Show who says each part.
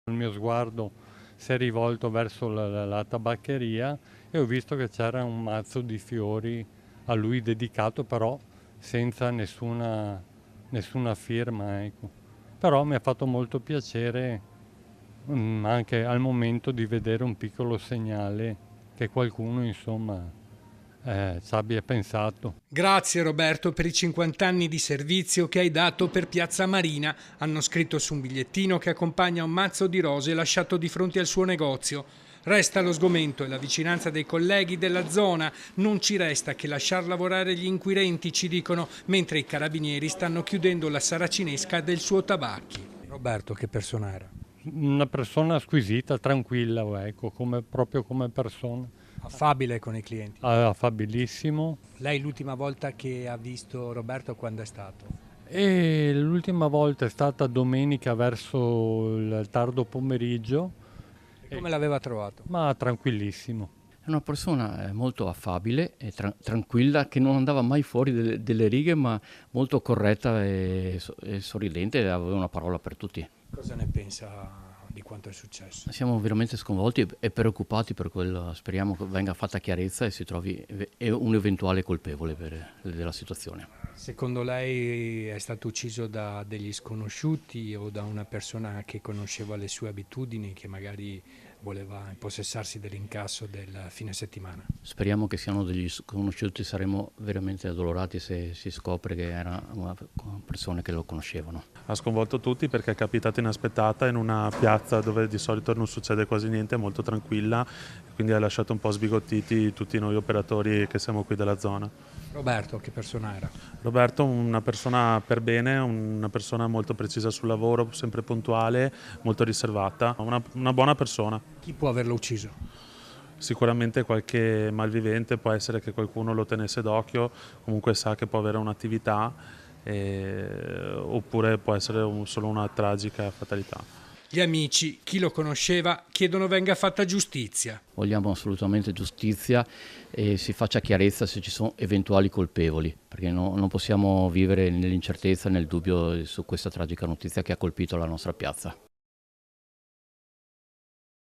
Speaker 1: Il mio sguardo si è rivolto verso la tabaccheria e ho visto che c'era un mazzo di fiori a lui dedicato, però senza nessuna firma, ecco. Però mi ha fatto molto piacere, anche al momento, di vedere un piccolo segnale che qualcuno, insomma, ci abbia pensato.
Speaker 2: Grazie Roberto per i 50 anni di servizio che hai dato per Piazza Marina, hanno scritto su un bigliettino che accompagna un mazzo di rose lasciato di fronte al suo negozio. Resta lo sgomento e la vicinanza dei colleghi della zona. Non ci resta che lasciar lavorare gli inquirenti, ci dicono, mentre i carabinieri stanno chiudendo la saracinesca del suo tabacchi. Roberto, che persona era?
Speaker 1: Una persona squisita, tranquilla, ecco, proprio come persona.
Speaker 2: Affabile con i clienti.
Speaker 1: Affabilissimo.
Speaker 2: Lei l'ultima volta che ha visto Roberto quando è stato?
Speaker 1: E l'ultima volta è stata domenica verso il tardo pomeriggio,
Speaker 2: E come l'aveva trovato?
Speaker 1: ma tranquillissimo.
Speaker 3: È una persona molto affabile e tranquilla, che non andava mai fuori delle righe, ma molto corretta e sorridente, e aveva una parola per tutti.
Speaker 2: Cosa ne pensa di quanto è successo?
Speaker 3: Siamo veramente sconvolti e preoccupati per quello. Speriamo che venga fatta chiarezza e si trovi un eventuale colpevole della situazione.
Speaker 2: Secondo lei è stato ucciso da degli sconosciuti o da una persona che conosceva le sue abitudini, che magari voleva impossessarsi dell'incasso del fine settimana?
Speaker 3: Speriamo che siano degli sconosciuti, saremo veramente addolorati se si scopre che era una persona che lo conoscevano.
Speaker 4: Ha sconvolto tutti perché è capitata inaspettata in una piazza dove di solito non succede quasi niente, molto tranquilla, quindi ha lasciato un po' sbigottiti tutti noi operatori che siamo qui della zona.
Speaker 2: Roberto, che persona era?
Speaker 4: Roberto, una persona per bene, una persona molto precisa sul lavoro, sempre puntuale, molto riservata, una buona persona.
Speaker 2: Chi può averlo ucciso?
Speaker 4: Sicuramente qualche malvivente, può essere che qualcuno lo tenesse d'occhio, comunque sa che può avere un'attività, oppure può essere solo una tragica fatalità.
Speaker 2: Gli amici, chi lo conosceva, chiedono venga fatta giustizia.
Speaker 3: Vogliamo assolutamente giustizia e si faccia chiarezza se ci sono eventuali colpevoli, perché non possiamo vivere nell'incertezza e nel dubbio su questa tragica notizia che ha colpito la nostra piazza.